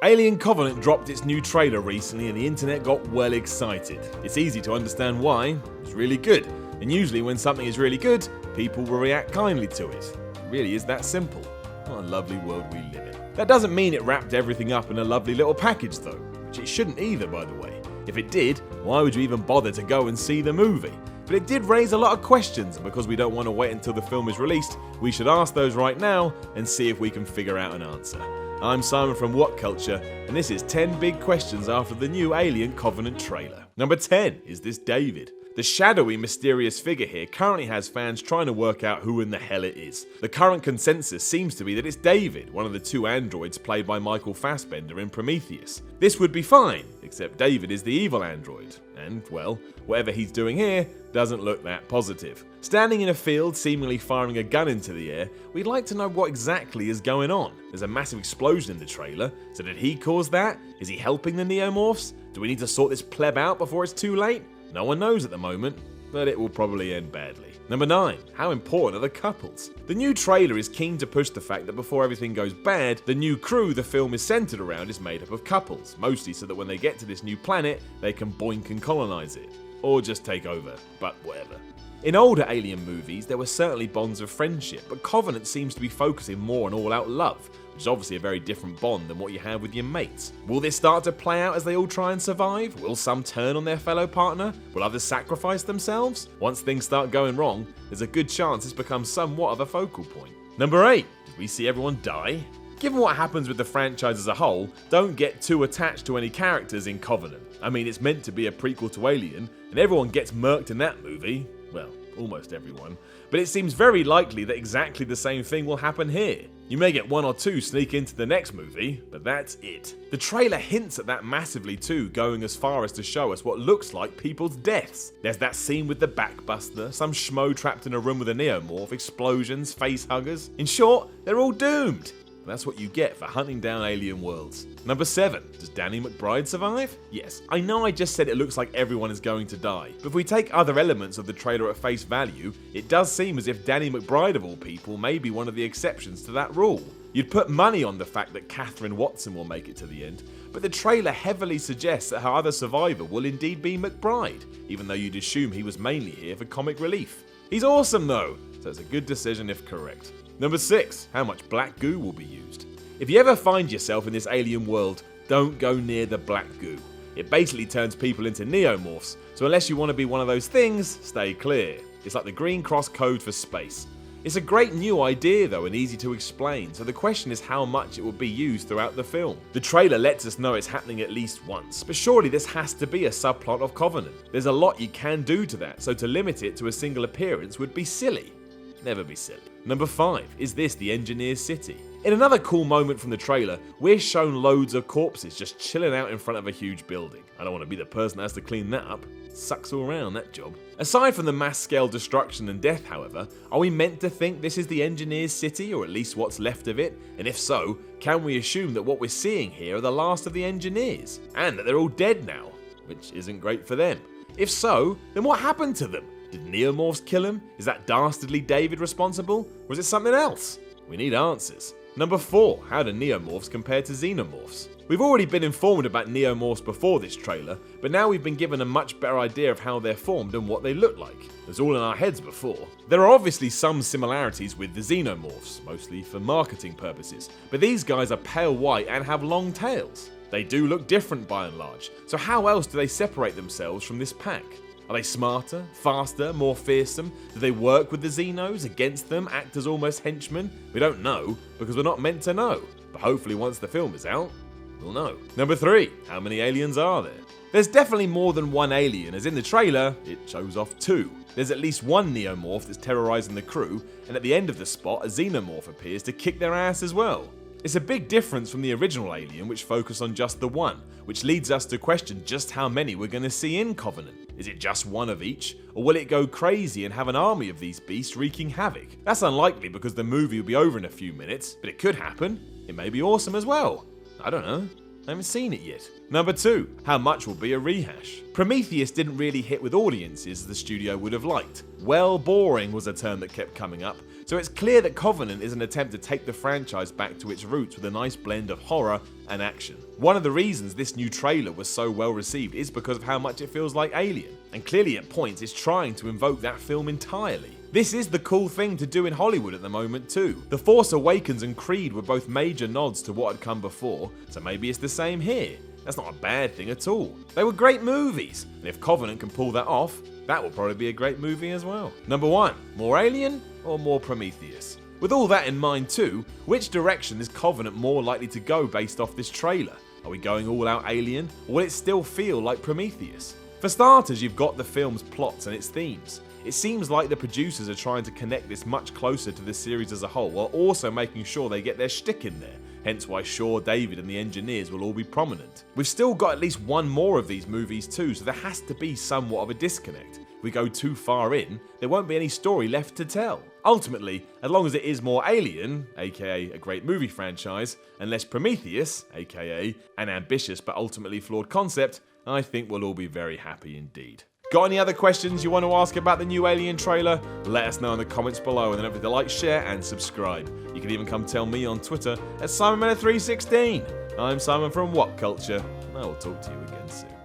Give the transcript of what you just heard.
Alien Covenant dropped its new trailer recently and the internet got well excited. It's easy to understand why. It's really good. And usually when something is really good, people will react kindly to it. It really is that simple. What a lovely world we live in. That doesn't mean it wrapped everything up in a lovely little package though, which it shouldn't either, by the way. If it did, why would you even bother to go and see the movie? But it did raise a lot of questions, and because we don't want to wait until the film is released, we should ask those right now and see if we can figure out an answer. I'm Simon from Whatculture, and this is 10 big questions after the new Alien Covenant trailer. Number 10, is this David? The shadowy, mysterious figure here currently has fans trying to work out who in the hell it is. The current consensus seems to be that it's David, one of the two androids played by Michael Fassbender in Prometheus. This would be fine, except David is the evil android, and, well, whatever he's doing here doesn't look that positive. Standing in a field, seemingly firing a gun into the air, we'd like to know what exactly is going on. There's a massive explosion in the trailer, so did he cause that? Is he helping the Neomorphs? Do we need to sort this pleb out before it's too late? No one knows at the moment, but it will probably end badly. Number 9. How important are the couples? The new trailer is keen to push the fact that before everything goes bad, the new crew the film is centered around is made up of couples, mostly so that when they get to this new planet, they can boink and colonize it. Or just take over, but whatever. In older Alien movies, there were certainly bonds of friendship, but Covenant seems to be focusing more on all-out love, which is obviously a very different bond than what you have with your mates. Will this start to play out as they all try and survive? Will some turn on their fellow partner? Will others sacrifice themselves? Once things start going wrong, there's a good chance this becomes somewhat of a focal point. Number 8. Did we see everyone die? Given what happens with the franchise as a whole, don't get too attached to any characters in Covenant. I mean, it's meant to be a prequel to Alien, and everyone gets murked in that movie. Well, almost everyone. But it seems very likely that exactly the same thing will happen here. You may get one or two sneak into the next movie, but that's it. The trailer hints at that massively too, going as far as to show us what looks like people's deaths. There's that scene with the backbuster, some schmo trapped in a room with a neomorph, explosions, face huggers. In short, they're all doomed. That's what you get for hunting down alien worlds. Number 7. Does Danny McBride survive? Yes, I know I just said it looks like everyone is going to die, but if we take other elements of the trailer at face value, it does seem as if Danny McBride of all people may be one of the exceptions to that rule. You'd put money on the fact that Catherine Watson will make it to the end, but the trailer heavily suggests that her other survivor will indeed be McBride, even though you'd assume he was mainly here for comic relief. He's awesome though, so it's a good decision if correct. Number 6. How much black goo will be used? If you ever find yourself in this alien world, don't go near the black goo. It basically turns people into neomorphs, so unless you want to be one of those things, stay clear. It's like the Green Cross code for space. It's a great new idea though and easy to explain, so the question is how much it will be used throughout the film. The trailer lets us know it's happening at least once, but surely this has to be a subplot of Covenant. There's a lot you can do to that, so to limit it to a single appearance would be silly. Never be silly. Number 5. Is this the Engineer's City? In another cool moment from the trailer, we're shown loads of corpses just chilling out in front of a huge building. I don't want to be the person that has to clean that up. It sucks all around, that job. Aside from the mass scale destruction and death, however, are we meant to think this is the Engineer's City, or at least what's left of it? And if so, can we assume that what we're seeing here are the last of the Engineers? And that they're all dead now, which isn't great for them. If so, then what happened to them? Did Neomorphs kill him? Is that dastardly David responsible? Or is it something else? We need answers. Number 4. How do Neomorphs compare to Xenomorphs? We've already been informed about Neomorphs before this trailer, but now we've been given a much better idea of how they're formed and what they look like. It was all in our heads before. There are obviously some similarities with the Xenomorphs, mostly for marketing purposes, but these guys are pale white and have long tails. They do look different by and large, so how else do they separate themselves from this pack? Are they smarter, faster, more fearsome? Do they work with the Xenos, against them, act as almost henchmen? We don't know, because we're not meant to know. But hopefully once the film is out, we'll know. Number 3. How many aliens are there? There's definitely more than one alien, as in the trailer, it shows off 2. There's at least one neomorph that's terrorizing the crew, and at the end of the spot, a xenomorph appears to kick their ass as well. It's a big difference from the original Alien, which focused on just the one, which leads us to question just how many we're going to see in Covenant. Is it just one of each, or will it go crazy and have an army of these beasts wreaking havoc? That's unlikely because the movie will be over in a few minutes, but it could happen. It may be awesome as well. I don't know. I haven't seen it yet. Number 2. How much will be a rehash? Prometheus didn't really hit with audiences as the studio would have liked. Well, boring was a term that kept coming up, So it's clear that Covenant is an attempt to take the franchise back to its roots with a nice blend of horror and action. One of the reasons this new trailer was so well received is because of how much it feels like Alien, and clearly at points it's trying to invoke that film entirely. This is the cool thing to do in Hollywood at the moment too. The Force Awakens and Creed were both major nods to what had come before, so maybe it's the same here. That's not a bad thing at all. They were great movies, and if Covenant can pull that off, that will probably be a great movie as well. Number 1, more Alien or more Prometheus? With all that in mind too, which direction is Covenant more likely to go based off this trailer? Are we going all out Alien, or will it still feel like Prometheus? For starters, you've got the film's plots and its themes. It seems like the producers are trying to connect this much closer to the series as a whole, while also making sure they get their shtick in there, hence why Shaw, David and the engineers will all be prominent. We've still got at least one more of these movies too, so there has to be somewhat of a disconnect. If we go too far in, there won't be any story left to tell. Ultimately, as long as it is more Alien, aka a great movie franchise, and less Prometheus, aka an ambitious but ultimately flawed concept, I think we'll all be very happy indeed. Got any other questions you want to ask about the new Alien trailer? Let us know in the comments below, and then don't forget to like, share and subscribe. You can even come tell me on Twitter at SimonManor316. I'm Simon from Whatculture, and I will talk to you again soon.